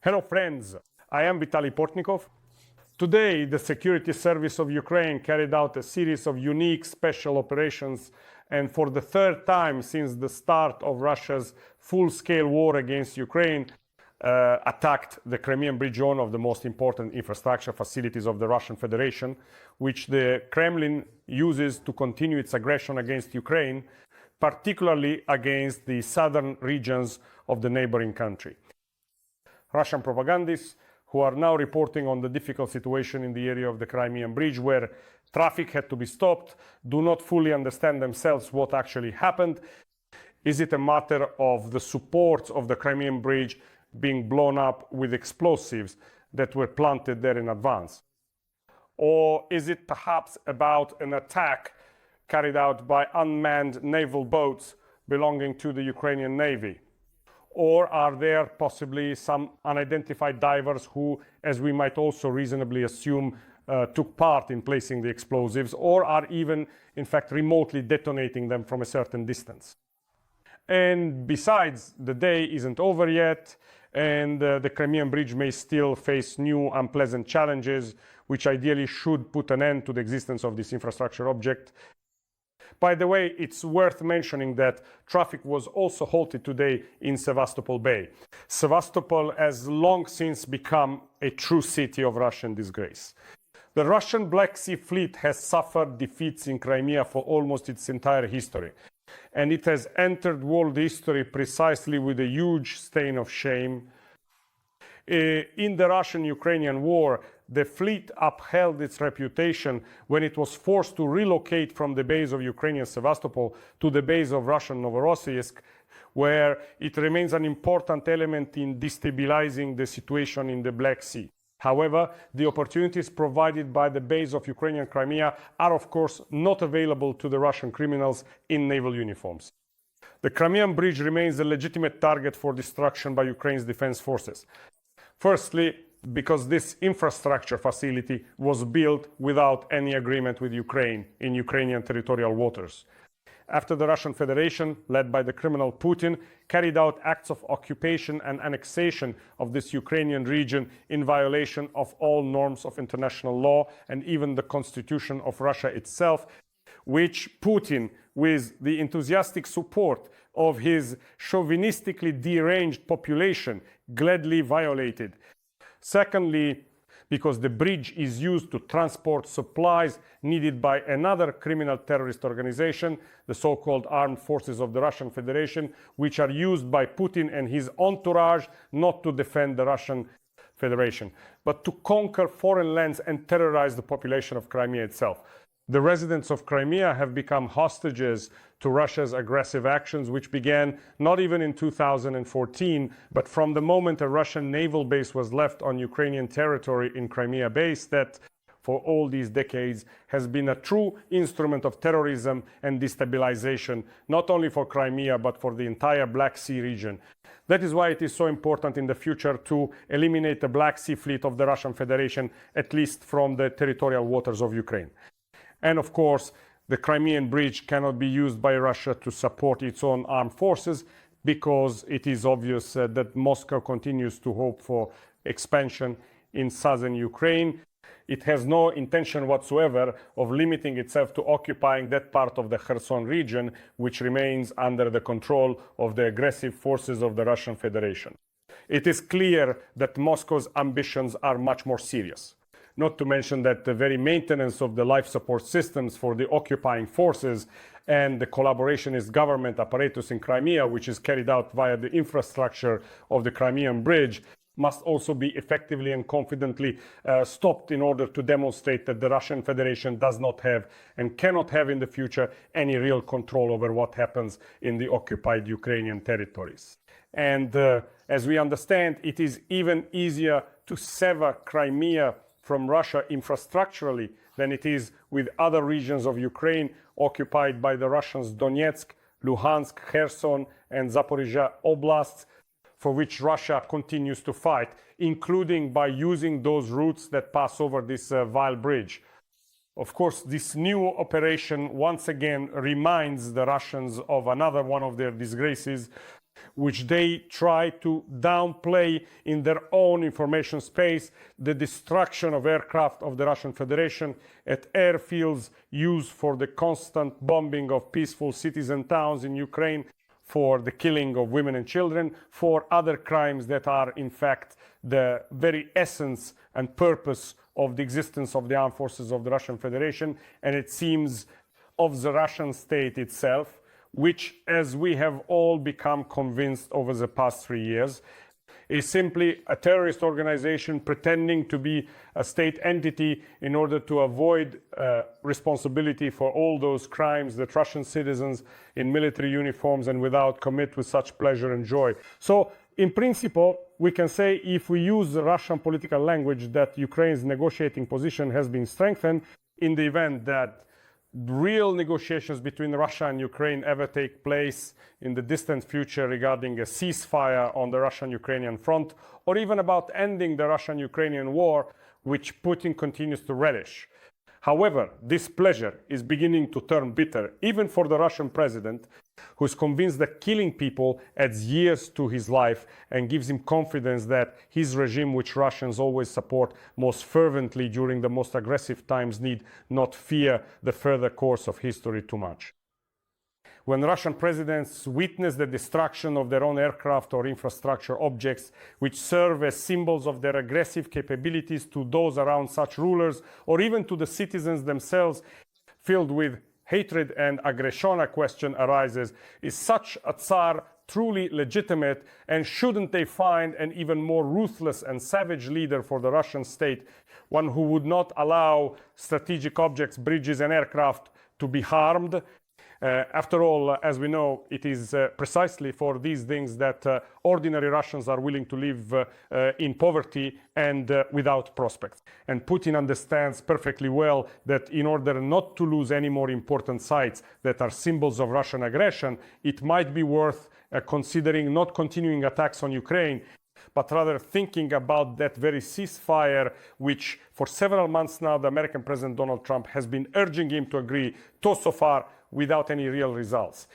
Hello friends, I am Vitaly Portnikov. Today, the Security Service of Ukraine carried out a series of unique special operations, and for the third time since the start of Russia's full-scale war against Ukraine, attacked the Crimean Bridge, one of the most important infrastructure facilities of the Russian Federation, which the Kremlin uses to continue its aggression against Ukraine, particularly against the southern regions of the neighboring country. Russian propagandists, who are now reporting on the difficult situation in the area of the Crimean Bridge, where traffic had to be stopped, do not fully understand themselves what actually happened. Is it a matter of the support of the Crimean Bridge being blown up with explosives that were planted there in advance? Or is it perhaps about an attack carried out by unmanned naval boats belonging to the Ukrainian Navy? Or are there possibly some unidentified divers who, as we might also reasonably assume, took part in placing the explosives, or are even, in fact, remotely detonating them from a certain distance? And besides, the day isn't over yet, and the Crimean Bridge may still face new unpleasant challenges, which ideally should put an end to the existence of this infrastructure object. By the way, it's worth mentioning that traffic was also halted today in Sevastopol Bay. Sevastopol has long since become a true city of Russian disgrace. The Russian Black Sea Fleet has suffered defeats in Crimea for almost its entire history, and it has entered world history precisely with a huge stain of shame. In the Russian-Ukrainian war, the fleet upheld its reputation when it was forced to relocate from the base of Ukrainian Sevastopol to the base of Russian Novorossiysk, where it remains an important element in destabilizing the situation in the Black Sea. However, the opportunities provided by the base of Ukrainian Crimea are, of course, not available to the Russian criminals in naval uniforms. The Crimean Bridge remains a legitimate target for destruction by Ukraine's defense forces. Firstly, because this infrastructure facility was built without any agreement with Ukraine in Ukrainian territorial waters. After the Russian Federation, led by the criminal Putin, carried out acts of occupation and annexation of this Ukrainian region in violation of all norms of international law and even the constitution of Russia itself, which Putin, with the enthusiastic support of his chauvinistically deranged population, gladly violated. Secondly, because the bridge is used to transport supplies needed by another criminal terrorist organization, the so-called armed forces of the Russian Federation, which are used by Putin and his entourage not to defend the Russian Federation, but to conquer foreign lands and terrorize the population of Crimea itself. The residents of Crimea have become hostages to Russia's aggressive actions, which began not even in 2014, but from the moment a Russian naval base was left on Ukrainian territory in Crimea base, that for all these decades has been a true instrument of terrorism and destabilization, not only for Crimea, but for the entire Black Sea region. That is why it is so important in the future to eliminate the Black Sea Fleet of the Russian Federation, at least from the territorial waters of Ukraine. And of course, the Crimean Bridge cannot be used by Russia to support its own armed forces, because it is obvious that Moscow continues to hope for expansion in southern Ukraine. It has no intention whatsoever of limiting itself to occupying that part of the Kherson region, which remains under the control of the aggressive forces of the Russian Federation. It is clear that Moscow's ambitions are much more serious. Not to mention that the very maintenance of the life support systems for the occupying forces and the collaborationist government apparatus in Crimea, which is carried out via the infrastructure of the Crimean Bridge, must also be effectively and confidently stopped in order to demonstrate that the Russian Federation does not have and cannot have in the future any real control over what happens in the occupied Ukrainian territories. And as we understand, it is even easier to sever Crimea from Russia infrastructurally than it is with other regions of Ukraine occupied by the Russians, Donetsk, Luhansk, Kherson, and Zaporizhia oblasts, for which Russia continues to fight, including by using those routes that pass over this vile bridge. Of course, this new operation once again reminds the Russians of another one of their disgraces, which they try to downplay in their own information space, the destruction of aircraft of the Russian Federation at airfields used for the constant bombing of peaceful cities and towns in Ukraine, for the killing of women and children, for other crimes that are in fact the very essence and purpose of the existence of the armed forces of the Russian Federation, and it seems of the Russian state itself, which, as we have all become convinced over the past 3 years, is simply a terrorist organization pretending to be a state entity in order to avoid responsibility for all those crimes that Russian citizens in military uniforms and without commit with such pleasure and joy. So, in principle, we can say, if we use the Russian political language, that Ukraine's negotiating position has been strengthened in the event that real negotiations between Russia and Ukraine ever take place in the distant future regarding a ceasefire on the Russian-Ukrainian front, or even about ending the Russian-Ukrainian war, which Putin continues to relish. However, this pleasure is beginning to turn bitter, even for the Russian president, who is convinced that killing people adds years to his life and gives him confidence that his regime, which Russians always support most fervently during the most aggressive times, need not fear the further course of history too much. When Russian presidents witness the destruction of their own aircraft or infrastructure objects, which serve as symbols of their aggressive capabilities to those around such rulers, or even to the citizens themselves, filled with hatred and aggression, a question arises: is such a Tsar truly legitimate, and shouldn't they find an even more ruthless and savage leader for the Russian state, one who would not allow strategic objects, bridges and aircraft to be harmed? After all, as we know, it is precisely for these things that ordinary Russians are willing to live in poverty and without prospects. And Putin understands perfectly well that in order not to lose any more important sites that are symbols of Russian aggression, it might be worth considering not continuing attacks on Ukraine, but rather thinking about that very ceasefire, which for several months now the American President Donald Trump has been urging him to agree to so far, without any real results.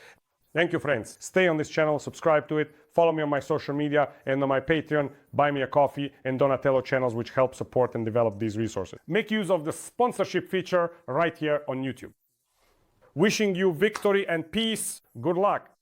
Thank you, friends. Stay on this channel, subscribe to it, follow me on my social media and on my Patreon, Buy Me a Coffee and Donatello channels, which help support and develop these resources. Make use of the sponsorship feature right here on YouTube. Wishing you victory and peace. Good luck.